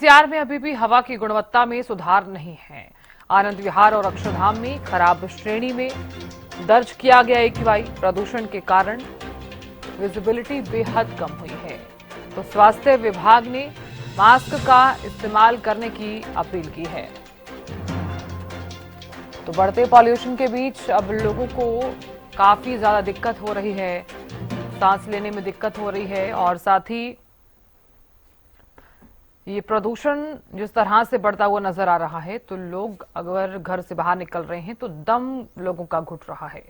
NCR में अभी भी हवा की गुणवत्ता में सुधार नहीं है। आनंद विहार और अक्षरधाम में खराब श्रेणी में दर्ज किया गया एक्यूआई। प्रदूषण के कारण विजिबिलिटी बेहद कम हुई है। तो स्वास्थ्य विभाग ने मास्क का इस्तेमाल करने की अपील की है। तो बढ़ते पॉल्यूशन के बीच अब लोगों को काफी ज्यादा दिक्कत हो रही है, सांस लेने में दिक्कत हो रही है और साथ ही ये प्रदूषण जिस तरह से बढ़ता हुआ नजर आ रहा है तो लोग अगर घर से बाहर निकल रहे हैं तो दम लोगों का घुट रहा है।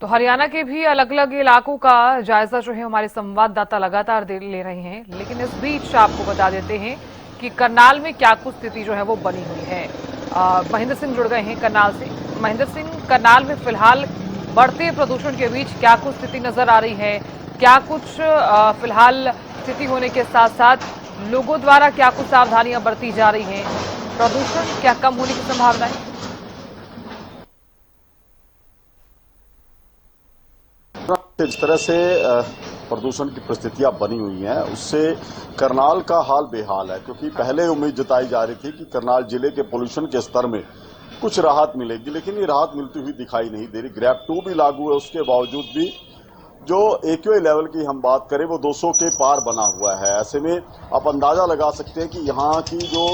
तो हरियाणा के भी अलग अलग इलाकों का जायजा जो है हमारे संवाददाता लगातार ले रहे हैं, लेकिन इस बीच आपको बता देते हैं कि करनाल में क्या कुछ स्थिति जो है वो बनी हुई है। महेंद्र सिंह जुड़ गए हैं करनाल से। महेंद्र सिंह, करनाल में फिलहाल बढ़ते प्रदूषण के बीच क्या कुछ स्थिति नजर आ रही है? क्या कुछ फिलहाल स्थिति होने के साथ साथ लोगों द्वारा क्या कुछ सावधानियां बरती जा रही हैं? प्रदूषण क्या कम होने की संभावना है? जिस तरह से प्रदूषण की परिस्थितियां बनी हुई हैं उससे करनाल का हाल बेहाल है, क्योंकि पहले उम्मीद जताई जा रही थी कि करनाल जिले के पोल्यूशन के स्तर में कुछ राहत मिलेगी, लेकिन ये राहत मिलती हुई दिखाई नहीं दे रही। ग्रैप 2 भी लागू है, उसके बावजूद भी जो एक्यूआई लेवल की हम बात करें वो 200 के पार बना हुआ है। ऐसे में आप अंदाजा लगा सकते हैं कि यहाँ की जो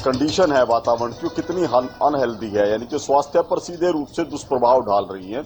कंडीशन है वातावरण की, कितनी अनहेल्दी है, यानी कि स्वास्थ्य पर सीधे रूप से दुष्प्रभाव डाल रही है।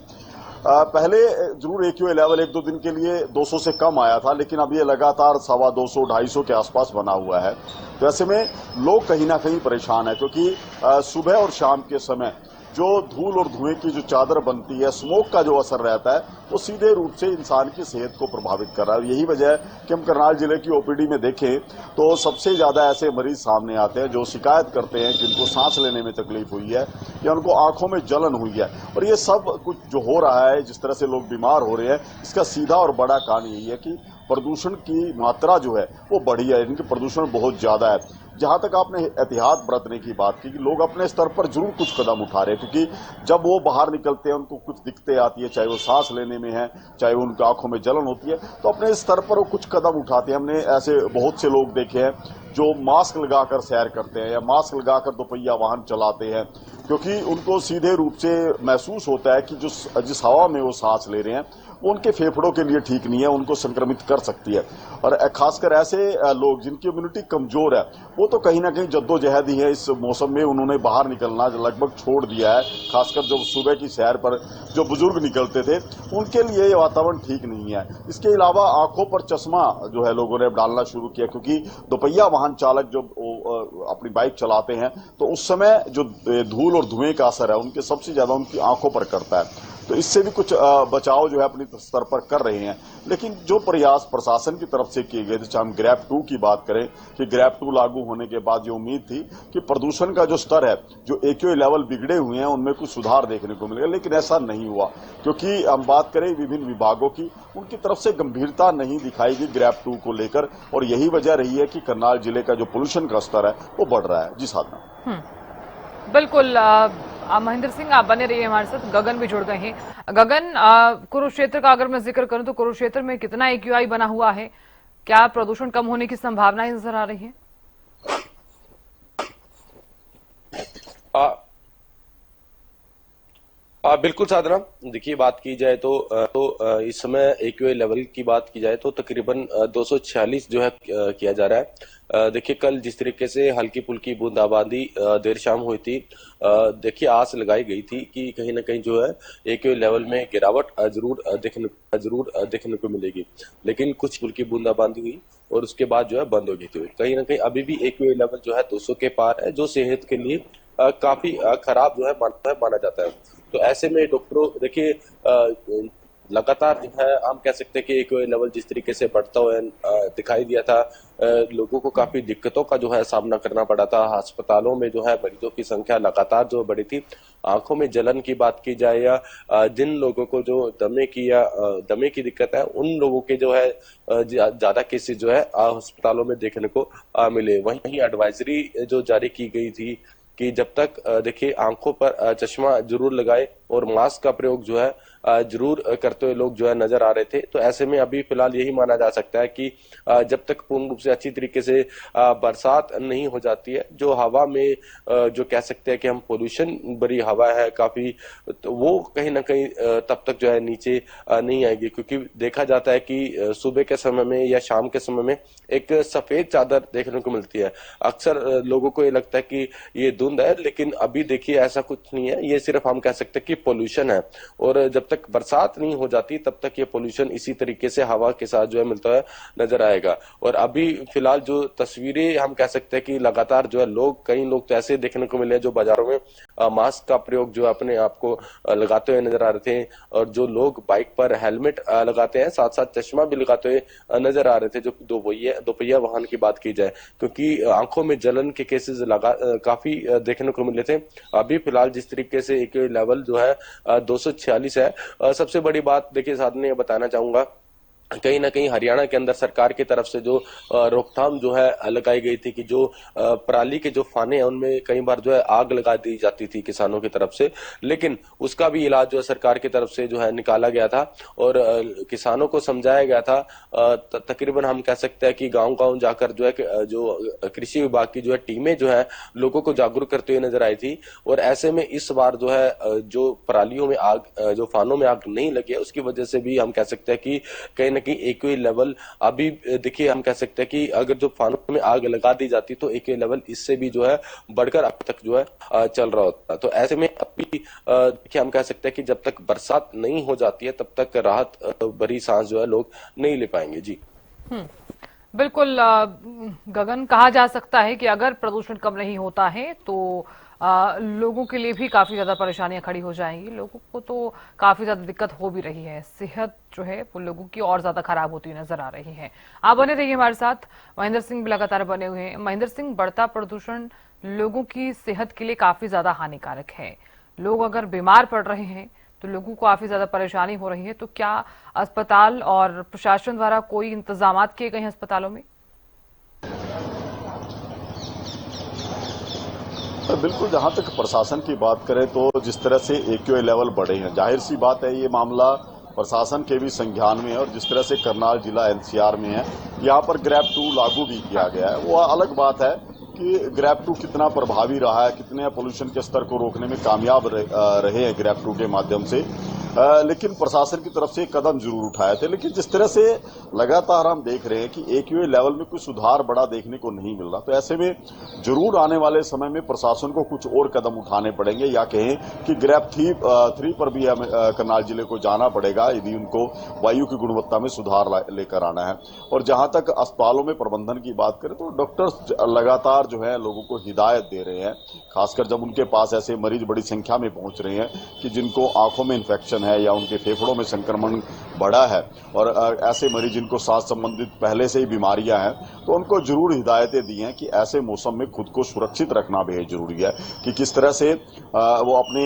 पहले जरूर एक्यूआई लेवल 1-2 दिन के लिए 200 से कम आया था, लेकिन अब ये लगातार 250-250 के आसपास बना हुआ है। तो ऐसे में लोग कहीं ना कहीं परेशान है, क्योंकि सुबह और शाम के समय जो धूल और धुएं की जो चादर बनती है, स्मोक का जो असर रहता है, वो सीधे रूप से इंसान की सेहत को प्रभावित कर रहा है। यही वजह है कि हम करनाल जिले की ओपीडी में देखें तो सबसे ज्यादा ऐसे मरीज सामने आते हैं जो शिकायत करते हैं कि उनको सांस लेने में तकलीफ हुई है या उनको आंखों में जलन हुई है। और ये सब कुछ जो हो रहा है, जिस तरह से लोग बीमार हो रहे हैं, इसका सीधा और बड़ा कारण यही है कि प्रदूषण की मात्रा जो है वो बढ़ी है, इनकी प्रदूषण बहुत ज्यादा है। जहां तक आपने एहतियात बरतने की बात की कि लोग अपने स्तर पर जरूर कुछ कदम उठा रहे हैं, क्योंकि जब वो बाहर निकलते हैं उनको कुछ दिक्कतें आती है, चाहे वो सांस लेने में है, चाहे उनकी आंखों में जलन होती है, तो अपने स्तर पर वो कुछ कदम उठाते हैं। हमने ऐसे बहुत से लोग देखे हैं जो मास्क लगाकर सैर करते हैं या मास्क लगाकर दोपहिया वाहन चलाते हैं, क्योंकि उनको सीधे रूप से महसूस होता है कि जिस हवा में वो सांस ले रहे हैं वो उनके फेफड़ों के लिए ठीक नहीं है, उनको संक्रमित कर सकती है। और खासकर ऐसे लोग जिनकी इम्यूनिटी कमजोर है, वो तो कहीं ना कहीं जद्दोजहद ही है। इस मौसम में उन्होंने बाहर निकलना लगभग छोड़ दिया है, खासकर जो सुबह की सैर पर जो बुजुर्ग निकलते थे उनके लिए ये वातावरण ठीक नहीं है। इसके अलावा आंखों पर चश्मा जो है लोगों ने डालना शुरू किया, क्योंकि दोपहिया वाहन चालक जो अपनी बाइक चलाते हैं तो उस समय जो धूल और धुएं का असर है उनके सबसे ज्यादा उनकी आंखों पर करता है। तो इससे भी कुछ बचाव जो है अपनी स्तर पर कर रहे हैं। लेकिन जो प्रयास प्रशासन की तरफ से किए गए थे, चाहे हम ग्रैप 2 की बात करें कि ग्रैप 2 लागू होने के बाद जो उम्मीद थी कि प्रदूषण का जो स्तर है, जो एक्यूआई लेवल बिगड़े हुए हैं उनमें कुछ सुधार देखने को मिलेगा, लेकिन ऐसा नहीं हुआ। क्योंकि हम बात करें विभिन्न विभागों की, उनकी तरफ से गंभीरता नहीं दिखाई गई ग्रैप 2 को लेकर, और यही वजह रही है कि करनाल जिले का जो पोल्यूशन का स्तर है वो बढ़ रहा है। जी साधना। बिल्कुल। महेंद्र सिंह, आप बने रहिए हमारे साथ। गगन भी जुड़ गए हैं। गगन, कुरुक्षेत्र का अगर मैं जिक्र करूं तो कुरुक्षेत्र में कितना एक्यूआई बना हुआ है? क्या प्रदूषण कम होने की संभावनाएं नजर आ रही है? बिल्कुल साधना, देखिए बात की जाए तो इस समय एक्यूआई लेवल की बात की जाए तो तकरीबन 246 जो है किया जा रहा है। देखिए कल जिस तरीके से हल्की फुल्की बूंदाबांदी देर शाम हुई थी, देखिए आस लगाई गई थी कि कहीं ना कहीं जो है एक्यूआई लेवल में गिरावट जरूर देखने को मिलेगी, लेकिन कुछ फुल्की बूंदाबांदी हुई और उसके बाद जो है बंद हो गई थी। कहीं ना कहीं अभी भी एक्यूआई लेवल जो है 200 के पार है, जो सेहत के लिए काफी खराब जो है माना जाता है। तो ऐसे में डॉक्टरों, देखिए लगातार जो है हम कह सकते हैं कि एक लेवल जिस तरीके से बढ़ता हुआ दिखाई दिया था, लोगों को काफी दिक्कतों का जो है सामना करना पड़ा था। अस्पतालों में जो है मरीजों की संख्या लगातार जो बढ़ी थी। आंखों में जलन की बात की जाए या जिन लोगों को जो दमे की दिक्कत है, उन लोगों के जो है ज्यादा केसेस जो है अस्पतालों में देखने को मिले। वहीं एडवाइजरी जो जारी की गई थी कि जब तक देखिए आंखों पर चश्मा जरूर लगाए और मास्क का प्रयोग जो है जरूर करते हुए लोग जो है नजर आ रहे थे। तो ऐसे में अभी फिलहाल यही माना जा सकता है कि जब तक पूर्ण रूप से अच्छी तरीके से बरसात नहीं हो जाती है, जो हवा में जो कह सकते हैं कि हम पोल्यूशन भरी हवा है काफी, तो वो कहीं ना कहीं तब तक जो है नीचे नहीं आएगी, क्योंकि देखा जाता है कि सुबह के समय में या शाम के समय में एक सफेद चादर देखने को मिलती है। अक्सर लोगों को ये लगता है कि ये धुंध है, लेकिन अभी देखिए ऐसा कुछ नहीं है, ये सिर्फ हम कह सकते हैं कि पोल्यूशन है। और जब तक बरसात नहीं हो जाती तब तक ये पोल्यूशन इसी तरीके से हवा के साथ जो है मिलता है नजर आएगा। और अभी फिलहाल जो तस्वीरें हम कह सकते हैं कि लगातार जो है कई लोग तो ऐसे देखने को मिले हैं जो बाजारों में मास्क का प्रयोग जो अपने आप को लगाते हुए नजर आ रहे थे, और जो लोग बाइक पर हेलमेट लगाते हैं साथ साथ चश्मा भी लगाते हुए नजर आ रहे थे, जो दोपहिया वाहन की बात की जाए, क्योंकि आंखों में जलन के केसेस काफी देखने को मिले थे। अभी फिलहाल जिस तरीके से एक लेवल जो है 246 है। सबसे बड़ी बात देखिए साधन ये बताना चाहूंगा, कहीं ना कहीं हरियाणा के अंदर सरकार की तरफ से जो रोकथाम जो है लगाई गई थी कि जो पराली के जो फाने हैं उनमें कई बार जो है आग लगा दी जाती थी किसानों की तरफ से, लेकिन उसका भी इलाज जो है सरकार की तरफ से जो है निकाला गया था और किसानों को समझाया गया था। तकरीबन हम कह सकते हैं कि गांव-गांव जाकर जो है जो कृषि विभाग की जो है टीमें जो है लोगों को जागरूक करते हुए नजर आई थी। और ऐसे में इस बार जो है जो परालियों में आग, जो फानों में आग नहीं लगी है, उसकी वजह से भी हम कह सकते हैं कि कहीं ना कि एक्वे लेवल अभी देखिए हम कह सकते हैं कि अगर जो फानों में आग लगा दी जाती तो एक्वे लेवल इससे भी जो है बढ़कर अब तक जो है चल रहा होता। तो ऐसे में अभी देखिए हम कह सकते हैं कि जब तक बरसात नहीं हो जाती है तब तक राहत भरी सांस जो है लोग नहीं ले पाएंगे। जी बिल्कुल गगन, कहा जा सकता है कि अगर प्रदूषण कम नहीं होता है तो लोगों के लिए भी काफी ज्यादा परेशानियां खड़ी हो जाएंगी। लोगों को तो काफी ज्यादा दिक्कत हो भी रही है, सेहत जो है वो लोगों की और ज्यादा खराब होती हुई नजर आ रही है। आप बने रहिए हमारे साथ, महेंद्र सिंह भी लगातार बने हुए हैं। महेंद्र सिंह, बढ़ता प्रदूषण लोगों की सेहत के लिए काफी ज्यादा हानिकारक है। लोग अगर बीमार पड़ रहे हैं तो लोगों को काफी ज्यादा परेशानी हो रही है, तो क्या अस्पताल और प्रशासन द्वारा कोई इंतजाम किए गए हैं अस्पतालों में? बिल्कुल, जहां तक प्रशासन की बात करें तो जिस तरह से एक्यूआई लेवल बढ़े हैं, जाहिर सी बात है ये मामला प्रशासन के भी संज्ञान में है। और जिस तरह से करनाल जिला एनसीआर में है, यहाँ पर ग्रैब 2 लागू भी किया गया है। वो अलग बात है कि ग्रैब 2 कितना प्रभावी रहा है, कितने पोल्यूशन के स्तर को रोकने में कामयाब रहे हैं ग्रैब 2 के माध्यम से। लेकिन प्रशासन की तरफ से कदम जरूर उठाए थे। लेकिन जिस तरह से लगातार हम देख रहे हैं कि एक्यूआई लेवल में कुछ सुधार बड़ा देखने को नहीं मिल रहा, तो ऐसे में जरूर आने वाले समय में प्रशासन को कुछ और कदम उठाने पड़ेंगे, या कहें कि ग्रैब 3 पर भी हमें करनाल जिले को जाना पड़ेगा यदि उनको वायु की गुणवत्ता में सुधार लेकर आना है। और जहां तक अस्पतालों में प्रबंधन की बात करें तो डॉक्टर्स लगातार जो है लोगों को हिदायत दे रहे हैं, खासकर जब उनके पास ऐसे मरीज बड़ी संख्या में पहुंच रहे हैं कि जिनको आंखों में इन्फेक्शन है या उनके फेफड़ों में संक्रमण बढ़ा है, और ऐसे मरीज जिनको सांस संबंधित पहले से ही बीमारियां हैं, तो उनको जरूर हिदायतें दी हैं कि ऐसे मौसम में खुद को सुरक्षित रखना बेहद जरूरी है, कि किस तरह से वो अपने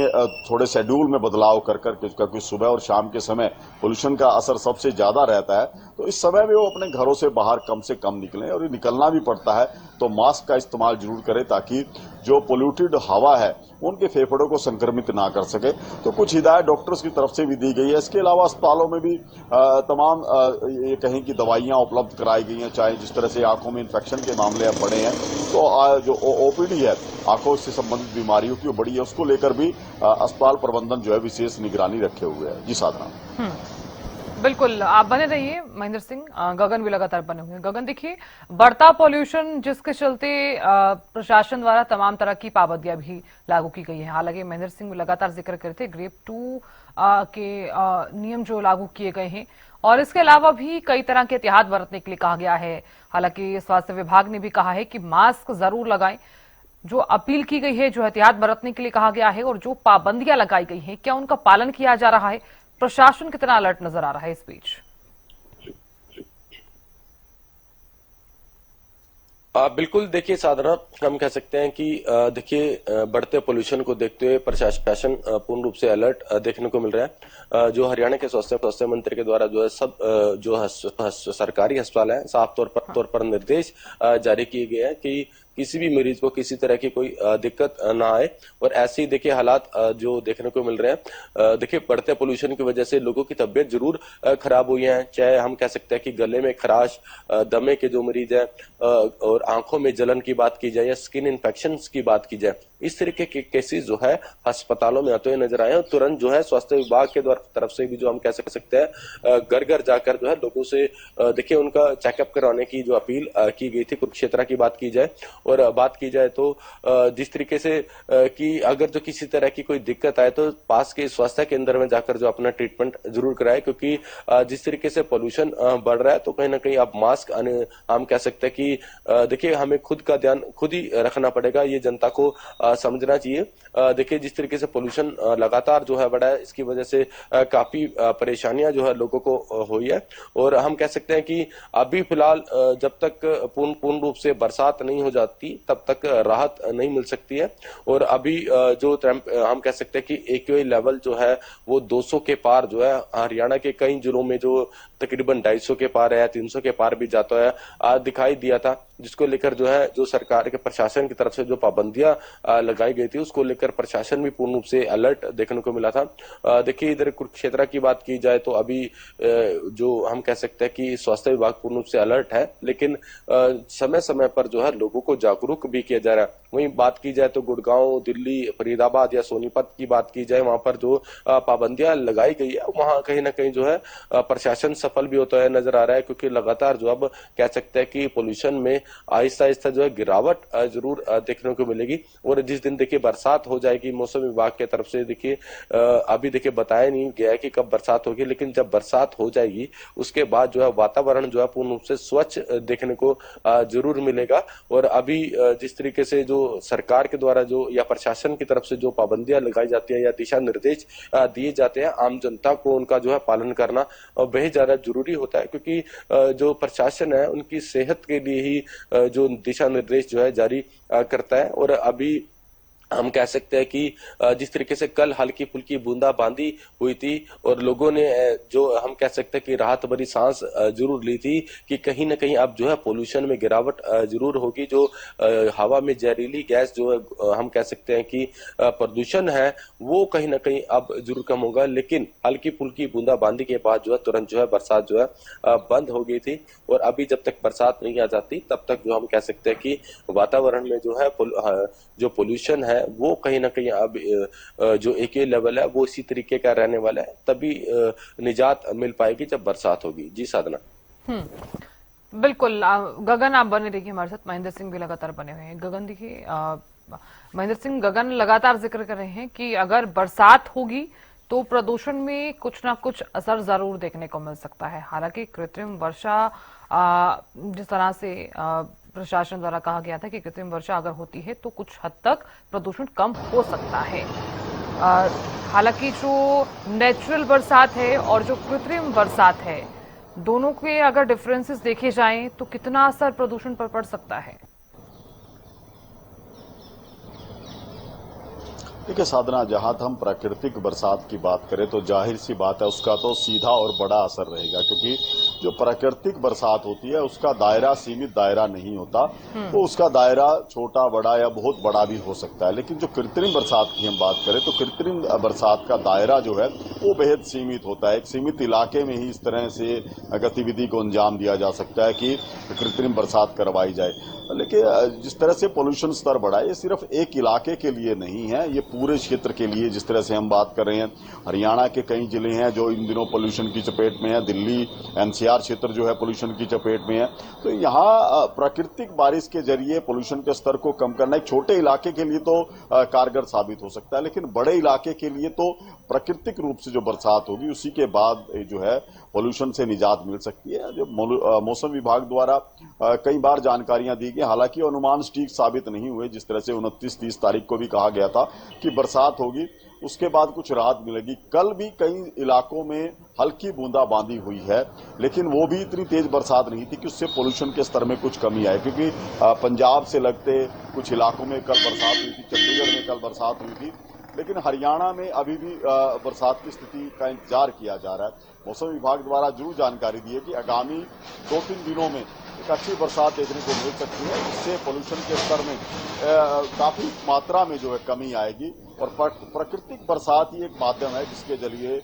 थोड़े शेड्यूल में बदलाव कर क्योंकि सुबह और शाम के समय पोल्यूशन का असर सबसे ज्यादा रहता है, तो इस समय में वो अपने घरों से बाहर कम से कम निकलें। और निकलना भी पड़ता है तो मास्क का इस्तेमाल जरूर करें, ताकि जो पोल्यूटेड हवा है उनके फेफड़ों को संक्रमित ना कर सके। तो कुछ हिदायत डॉक्टर्स की तरफ से भी दी गई है। इसके अलावा अस्पतालों में भी तमाम ये कहें कि दवाइयां उपलब्ध कराई गई हैं, चाहे जिस तरह से आंखों में इन्फेक्शन के मामले अब बढ़े हैं, तो जो ओपीडी है आंखों से संबंधित बीमारियों की बड़ी है, उसको लेकर भी अस्पताल प्रबंधन जो है विशेष निगरानी रखे हुए है। जी साधना। बिल्कुल, आप बने रहिए महेंद्र सिंह। गगन भी लगातार बने हुए हैं। गगन, देखिए बढ़ता पॉल्यूशन जिसके चलते प्रशासन द्वारा तमाम तरह की पाबंदियां भी लागू की गई हैं। हालांकि महेंद्र सिंह लगातार जिक्र करते ग्रेड 2 के नियम जो लागू किए गए हैं, और इसके अलावा भी कई तरह के एहतियात बरतने के लिए कहा गया है। हालांकि स्वास्थ्य विभाग ने भी कहा है कि मास्क जरूर लगाएं। जो अपील की गई है, जो एहतियात बरतने के लिए कहा गया है, और जो पाबंदियां लगाई गई हैं, क्या उनका पालन किया जा रहा है? प्रशासन कितना अलर्ट नजर आ रहा है इस बीच? बिल्कुल, देखिए साधना, हम कह सकते हैं कि देखिए बढ़ते पोल्यूशन को देखते हुए प्रशासन पूर्ण रूप से अलर्ट देखने को मिल रहा है। जो हरियाणा के स्वास्थ्य मंत्री के द्वारा जो है सब जो सरकारी अस्पताल है, साफ तौर पर निर्देश जारी किए गए हैं कि किसी भी मरीज को किसी तरह की कोई दिक्कत ना आए। और ऐसे ही देखिए हालात जो देखने को मिल रहे हैं, देखिए बढ़ते पोल्यूशन की वजह से लोगों की तबीयत जरूर खराब हुई है, चाहे हम कह सकते हैं कि गले में खराश, दमे के जो मरीज है और आंखों में जलन की बात की जाए या स्किन इन्फेक्शन की बात की जाए, इस तरीके के केसेस जो है अस्पतालों में आते हुए नजर आए। और तुरंत जो है स्वास्थ्य विभाग के द्वारा तरफ से भी जो हम कह सकते हैं घर घर जाकर जो है लोगों से देखिए उनका चेकअप करवाने की जो अपील की गई थी। कुरुक्षेत्र की बात की जाए और बात की जाए तो जिस तरीके से कि अगर जो किसी तरह की कोई दिक्कत आए तो पास के स्वास्थ्य केंद्र में जाकर जो अपना ट्रीटमेंट जरूर कराए, क्योंकि जिस तरीके से पोल्यूशन बढ़ रहा है तो कहीं ना कहीं अब मास्क हम कह सकते हैं कि देखिए हमें खुद का ध्यान खुद ही रखना पड़ेगा, ये जनता को समझना चाहिए। देखिए जिस तरीके से पोल्यूशन लगातार जो है बढ़ा है, इसकी वजह से काफी परेशानियां जो है लोगों को हुई है। और हम कह सकते हैं कि अभी फिलहाल जब तक पूर्ण रूप से बरसात नहीं हो जाती तब तक राहत नहीं मिल सकती है। और अभी जो हम कह सकते हैं कि एक्यूआई लेवल जो है वो 200 के पार जो है हरियाणा के कई जिलों में जो तकरीबन 250 के पार है, 300 के पार भी जाता है, आज दिखाई दिया था, जिसको लेकर जो है जो सरकार के प्रशासन की तरफ से जो पाबंदियां लगाई गई थी उसको लेकर प्रशासन भी पूर्ण रूप से अलर्ट देखने को मिला था। देखिए इधर कुरुक्षेत्र की बात की जाए तो अभी जो हम कह सकते हैं कि स्वास्थ्य विभाग पूर्ण रूप से अलर्ट है, लेकिन समय समय पर जो है लोगों को जागरूक भी किया जा रहा है। वहीं बात की जाए तो गुड़गांव, दिल्ली, फरीदाबाद या सोनीपत की बात की जाए, वहां पर जो पाबंदियां लगाई गई है वहां कहीं ना कहीं जो है प्रशासन सफल भी होता है नजर आ रहा है, क्योंकि लगातार जो अब कह सकते हैं कि पोल्यूशन में आहिस्ता आहिस्ता जो है गिरावट जरूर देखने को मिलेगी। और जिस दिन देखिए बरसात हो जाएगी, मौसम विभाग की तरफ से देखिए अभी देखिए बताया नहीं गया है कि कब बरसात होगी, लेकिन जब बरसात हो जाएगी उसके बाद जो है वातावरण जो है पूर्ण रूप से स्वच्छ देखने को जरूर मिलेगा। और अभी जिस तरीके से जो सरकार के द्वारा जो या प्रशासन की तरफ से जो पाबंदियां लगाई जाती है या दिशा निर्देश दिए जाते हैं, आम जनता को उनका जो है पालन करना बेहद ज्यादा जरूरी होता है, क्योंकि जो प्रशासन है उनकी सेहत के लिए ही जो दिशा निर्देश जो है जारी करता है। और अभी हम कह सकते हैं कि जिस तरीके से कल हल्की फुल्की बूंदाबांदी हुई थी और लोगों ने जो हम कह सकते हैं कि राहत भरी सांस जरूर ली थी कि कहीं ना कहीं अब जो है पोल्यूशन में गिरावट जरूर होगी। जो हवा में जहरीली गैस जो है हम कह सकते हैं कि प्रदूषण है वो कहीं ना कहीं अब जरूर कम होगा, लेकिन हल्की फुल्की बूंदाबांदी के बाद जो है तुरंत जो है बरसात जो है बंद हो गई थी। और अभी जब तक बरसात नहीं आ जाती तब तक जो हम कह सकते हैं कि वातावरण में जो है जो पोल्यूशन है वो कहीं ना कहीं अब जो एक्यूआई लेवल है वो इसी तरीके का रहने वाला है, तभी निजात मिल पाएगी जब बरसात होगी। जी साधना। बिल्कुल। गगन आप बने रहिए हमारे साथ, महेंद्र सिंह भी लगातार बने हुए हैं। गगन देखिए, महेंद्र सिंह, गगन लगातार जिक्र कर रहे हैं कि अगर बरसात होगी तो प्रदूषण में कुछ ना कुछ असर जरूर देखने को मिल सकता है। हालांकि कृत्रिम वर्षा जिस तरह से प्रशासन द्वारा कहा गया था कि कृत्रिम वर्षा अगर होती है तो कुछ हद तक प्रदूषण कम हो सकता है। हालांकि जो नेचुरल बरसात है और जो कृत्रिम बरसात है, दोनों के अगर डिफरेंसेस देखे जाएं तो कितना असर प्रदूषण पर पड़ सकता है? देखिए साधना, जहां हम प्राकृतिक बरसात की बात करें तो जाहिर सी बात है उसका तो सीधा और बड़ा असर रहेगा, क्योंकि जो प्राकृतिक बरसात होती है उसका दायरा सीमित दायरा नहीं होता, तो उसका दायरा छोटा बड़ा या बहुत बड़ा भी हो सकता है। लेकिन जो कृत्रिम बरसात की हम बात करें तो कृत्रिम बरसात का दायरा जो है वो बेहद सीमित होता है। एक सीमित इलाके में ही इस तरह से गतिविधि को अंजाम दिया जा सकता है कि कृत्रिम बरसात करवाई जाए। लेकिन जिस तरह से पोल्यूशन स्तर बढ़ा है ये सिर्फ एक इलाके के लिए नहीं है, ये पूरे क्षेत्र के लिए। जिस तरह से हम बात कर रहे हैं, हरियाणा के कई जिले हैं जो इन दिनों पोल्यूशन की चपेट में है, दिल्ली एनसीआर क्षेत्र जो है पोल्यूशन की चपेट में है। तो यहाँ प्राकृतिक बारिश के जरिए पोल्यूशन के स्तर को कम करना एक छोटे इलाके के लिए तो कारगर साबित हो सकता है, लेकिन बड़े इलाके के लिए तो प्राकृतिक रूप से जो बरसात होगी उसी के बाद जो है पोल्यूशन से निजात मिल सकती है। जो मौसम विभाग द्वारा कई बार जानकारियां दी गई, हालांकि अनुमान सटीक साबित नहीं हुए। जिस तरह से 29-30 तारीख को भी कहा गया था कि बरसात होगी, उसके बाद कुछ राहत मिलेगी। कल भी कई इलाकों में हल्की बूंदाबांदी हुई है, लेकिन वो भी इतनी तेज बरसात नहीं थी कि उससे पोल्यूशन के स्तर में कुछ कमी आए, क्योंकि पंजाब से लगते कुछ इलाकों में कल बरसात हुई थी, चंडीगढ़ में कल बरसात हुई थी, लेकिन हरियाणा में अभी भी बरसात की स्थिति का इंतजार किया जा रहा है। मौसम विभाग द्वारा जरूर जानकारी दी है कि आगामी 2-3 दिनों में एक अच्छी बरसात देखने को मिल सकती है, इससे पोल्यूशन के स्तर में काफी मात्रा में जो है कमी आएगी। और प्राकृतिक बरसात ही एक माध्यम है जिसके जरिए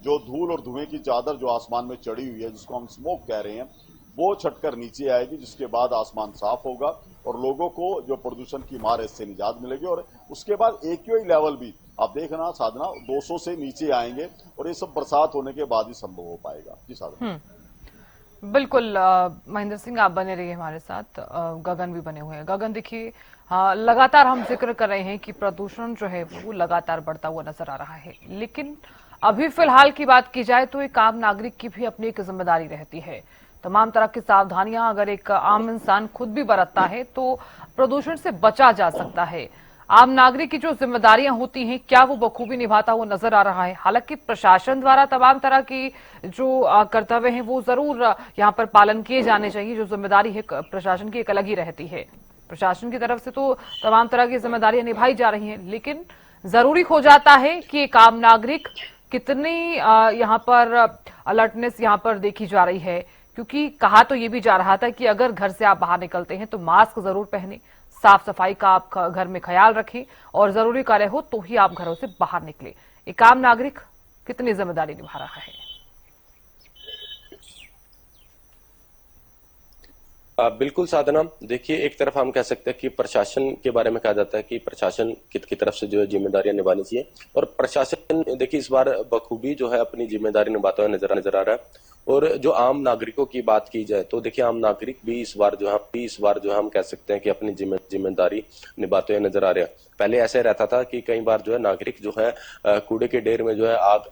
जो धूल और धुएं की चादर जो आसमान में चढ़ी हुई है, जिसको हम स्मोक कह रहे हैं, वो छटकर नीचे आएगी, जिसके बाद आसमान साफ होगा और लोगों को जो प्रदूषण की मार है इससे निजात मिलेगी। और उसके बाद एक्यूआई लेवल भी आप देखना साधना 200 से नीचे आएंगे और ये सब बरसात होने के बाद ही संभव हो पाएगा। जी साधना। बिल्कुल महेंद्र सिंह, आप बने रहिए हमारे साथ। गगन भी बने हुए हैं। गगन देखिए, लगातार हम जिक्र कर रहे हैं कि प्रदूषण जो है वो लगातार बढ़ता हुआ नजर आ रहा है, लेकिन अभी फिलहाल की बात की जाए तो एक आम नागरिक की भी अपनी एक जिम्मेदारी रहती है। तमाम तरह की सावधानियां अगर एक आम इंसान खुद भी बरतता है तो प्रदूषण से बचा जा सकता है। आम नागरिक की जो जिम्मेदारियां होती हैं, क्या वो बखूबी निभाता हुआ नजर आ रहा है? हालांकि प्रशासन द्वारा तमाम तरह की जो कर्तव्य हैं वो जरूर यहाँ पर पालन किए जाने चाहिए। जो जिम्मेदारी है प्रशासन की एक अलग ही रहती है। प्रशासन की तरफ से तो तमाम तरह की जिम्मेदारियां निभाई जा रही हैं, लेकिन जरूरी हो जाता है कि एक आम नागरिक कितनी यहाँ पर अलर्टनेस यहाँ पर देखी जा रही है। क्योंकि कहा तो ये भी जा रहा था कि अगर घर से आप बाहर निकलते हैं तो मास्क जरूर पहने, साफ सफाई का आप घर में ख्याल रखें और जरूरी कार्य हो तो ही आप घरों से बाहर निकले। एक आम नागरिक कितनी जिम्मेदारी निभा रहा है? बिल्कुल साधना, देखिए एक तरफ हम कह सकते हैं कि प्रशासन के बारे में कहा जाता है कि प्रशासन की तरफ से जो है जिम्मेदारियां निभानी चाहिए, और प्रशासन देखिए इस बार बखूबी जो है अपनी जिम्मेदारी निभाता हुआ नजर आ रहा है। और जो आम नागरिकों की बात की जाए तो देखिए आम नागरिक भी इस बार जो है हम कह सकते हैं कि अपनी जिम्मेदारी निभाते हुए नजर आ रहे हैं। पहले ऐसे रहता था कि कई बार जो है नागरिक जो है कूड़े के ढेर में जो है आग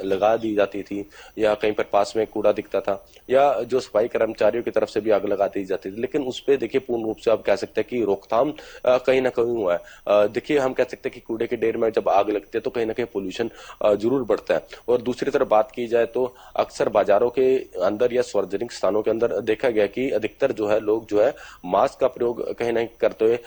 लगा दी जाती थी, या कहीं पर पास में कूड़ा दिखता था, या जो सफाई कर्मचारियों की तरफ से भी आग लगा दी जाती थी। लेकिन उस पर देखिए पूर्ण रूप से आप कह सकते हैं कि रोकथाम कहीं ना कहीं हुआ है। देखिए हम कह सकते हैं कि कूड़े के ढेर में जब आग लगती है तो कहीं ना कहीं पोल्यूशन जरूर बढ़ता है। और दूसरी तरफ बात की जाए तो अक्सर बाजारों के अंदर या सार्वजनिक स्थानों के अंदर देखा गया कि अधिकतर जो है लोग जो है मास्क का प्रयोग कहीं ना कहीं करते हुए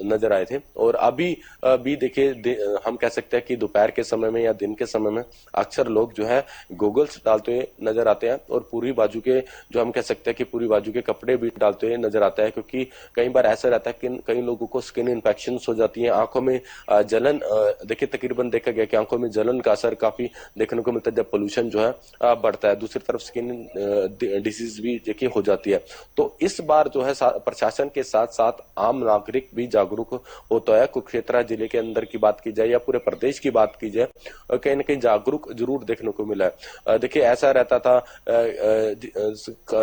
नजर आए थे। और अभी भी देखिए हम कह सकते हैं कि दोपहर के समय में या दिन के समय में अक्सर लोग जो है गॉगल्स डालते हुए नजर आते हैं, और पूरी बाजू के जो हम कह सकते हैं कि पूरी बाजू के कपड़े भी डालते हुए नजर आता है। क्योंकि कई बार ऐसा रहता है कि कई लोगों को स्किन इन्फेक्शन हो जाती है, आंखों में जलन, देखिए तकरीबन देखा गया कि आंखों में जलन का असर काफी देखने को मिलता है जब पोल्यूशन जो है बढ़ता है। दूसरी तरफ स्किन डिसीज भी देखिए हो जाती है। तो इस बार जो है प्रशासन के साथ साथ आम नागरिक भी जागरूक होता है। कुरुक्षेत्र जिले के अंदर की बात की जाए या पूरे प्रदेश की बात की जाए, कहीं ना कहीं जागरूक जरूर देखने को मिला है। देखिए ऐसा रहता था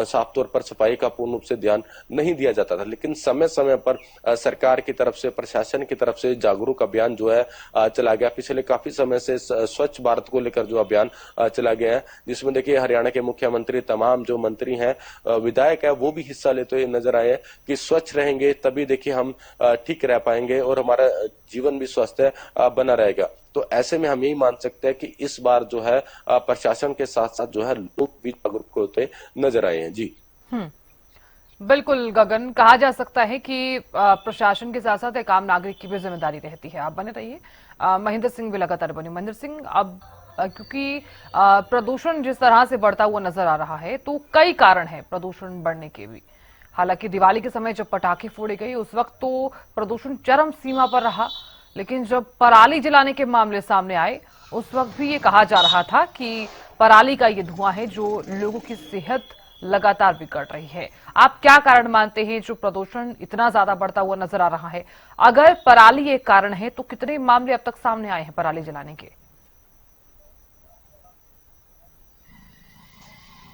साफ तौर पर सफाई का पूर्ण रूप से ध्यान नहीं दिया जाता था, लेकिन समय समय पर सरकार की तरफ से, प्रशासन की तरफ से जागरूक अभियान जो है चला गया। पिछले काफी समय से स्वच्छ भारत को लेकर जो अभियान चला गया है, जिसमें देखिए हरियाणा के मुख्यमंत्री, तमाम जो मंत्री हैं, विधायक है, वो भी हिस्सा लेते हुए नजर आए हैं कि स्वच्छ रहेंगे तभी देखिए हम ठीक रह पाएंगे और हमारा जीवन भी स्वस्थ बना रहेगा। तो ऐसे में हम यही मान सकते हैं कि इस बार जो है प्रशासन के साथ साथ जो है लोग भी जागरूक होते नजर आए हैं। जी बिल्कुल गगन, कहा जा सकता है कि प्रशासन के साथ साथ एक आम नागरिक की भी जिम्मेदारी रहती है। आप बने रहिए। महेंद्र सिंह भी लगातार बने। महेंद्र सिंह, अब क्योंकि प्रदूषण जिस तरह से बढ़ता हुआ नजर आ रहा है तो कई कारण हैं प्रदूषण बढ़ने के भी। हालांकि दिवाली के समय जब पटाखे फोड़े गए उस वक्त तो प्रदूषण चरम सीमा पर रहा, लेकिन जब पराली जलाने के मामले सामने आए उस वक्त भी ये कहा जा रहा था कि पराली का ये धुआं है जो लोगों की सेहत लगातार बिगड़ रही है। आप क्या कारण मानते हैं जो प्रदूषण इतना ज्यादा बढ़ता हुआ नजर आ रहा है? अगर पराली एक कारण है तो कितने मामले अब तक सामने आए हैं पराली जलाने के?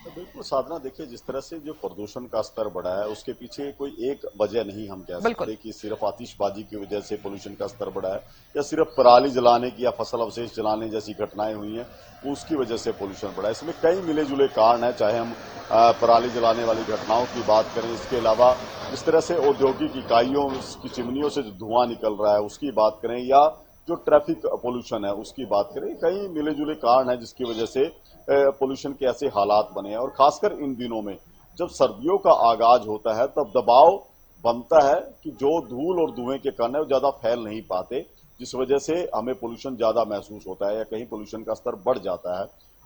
बिल्कुल साधना, देखिए जिस तरह से जो प्रदूषण का स्तर बढ़ा है उसके पीछे कोई एक वजह नहीं हम कह सकते कि सिर्फ आतिशबाजी की वजह से पोल्यूशन का स्तर बढ़ा है, या सिर्फ पराली जलाने की या फसल अवशेष जलाने जैसी घटनाएं हुई हैं उसकी वजह से पोल्यूशन बढ़ा है। इसमें कई मिले जुले कारण है, चाहे हम पराली जलाने वाली घटनाओं की बात करें, इसके अलावा जिस तरह से औद्योगिक इकाइयों की चिमनियों से जो धुआं निकल रहा है उसकी बात करें, या जो ट्रैफिक पोल्यूशन है उसकी बात करें, कई मिले जुले कारण है जिसकी वजह से पोल्यूशन के ऐसे हालात बने हैं। और खासकर इन दिनों में जब सर्दियों का आगाज होता है तब दबाव बनता है कि जो धूल और धुएं के कण है वो ज्यादा फैल नहीं पाते, जिस वजह से हमें पोल्यूशन ज्यादा महसूस होता है या कहीं पोल्यूशन का स्तर बढ़ जाता है।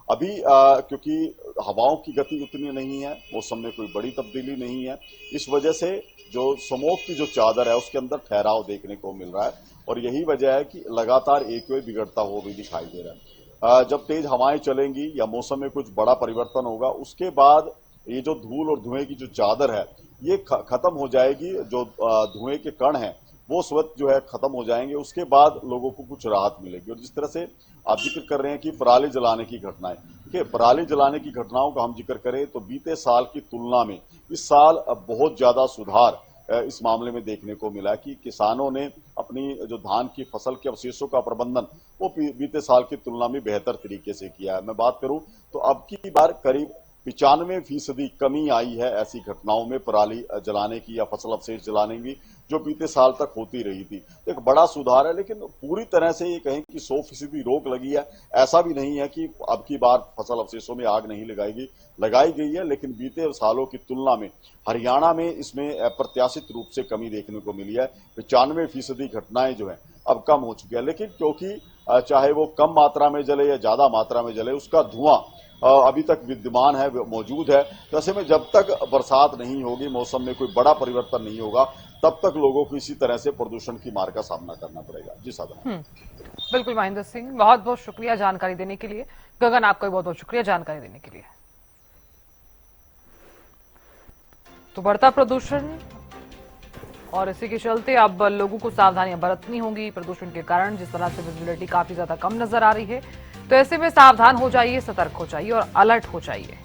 अभी क्योंकि हवाओं की गति उतनी नहीं है, मौसम में कोई बड़ी तब्दीली नहीं है, इस वजह से जो स्मोक की जो चादर है उसके अंदर ठहराव देखने को मिल रहा है और यही वजह है कि लगातार एक्यूआई बिगड़ता हुआ भी दिखाई दे रहा है। जब तेज हवाएं चलेंगी या मौसम में कुछ बड़ा परिवर्तन होगा उसके बाद ये जो धूल और धुएं की जो चादर है ये खत्म हो जाएगी। जो धुएं के कण हैं वो स्वतः जो है खत्म हो जाएंगे, उसके बाद लोगों को कुछ राहत मिलेगी। और जिस तरह से आप जिक्र कर रहे हैं कि पराली जलाने की घटनाएं, देखिए पराली जलाने की घटनाओं का हम जिक्र करें तो बीते साल की तुलना में इस साल बहुत ज्यादा सुधार इस मामले में देखने को मिला कि किसानों ने अपनी जो धान की फसल के अवशेषों का प्रबंधन वो बीते साल की तुलना में बेहतर तरीके से किया है। मैं बात करूं तो अब की बार करीब 95% कमी आई है ऐसी घटनाओं में पराली जलाने की या फसल अवशेष जलाने की, जो बीते साल तक होती रही थी। तो एक बड़ा सुधार है, लेकिन पूरी तरह से ये कहें कि 100% रोक लगी है ऐसा भी नहीं है कि अब की बार फसल अवशेषों में आग नहीं लगाई गई है, लेकिन बीते सालों की तुलना में हरियाणा में इसमें अप्रत्याशित रूप से कमी देखने को मिली है। 95% घटनाएं जो है अब कम हो चुकी है, लेकिन क्योंकि चाहे वो कम मात्रा में जले या ज्यादा मात्रा में जले उसका धुआं अभी तक विद्यमान है, मौजूद है। तो ऐसे में जब तक बरसात नहीं होगी, मौसम में कोई बड़ा परिवर्तन नहीं होगा, तब तक लोगों को इसी तरह से प्रदूषण की मार का सामना करना पड़ेगा। जी साधना। बिल्कुल महेंद्र सिंह, बहुत बहुत शुक्रिया जानकारी देने के लिए। गगन, आपका बहुत बहुत शुक्रिया जानकारी देने के लिए। तो बढ़ता प्रदूषण और इसी के चलते अब लोगों को सावधानियां बरतनी होंगी। प्रदूषण के कारण जिस तरह से विजिबिलिटी काफी ज्यादा कम नजर आ रही है, तो ऐसे में सावधान हो जाइए, सतर्क हो जाइए और अलर्ट हो जाइए।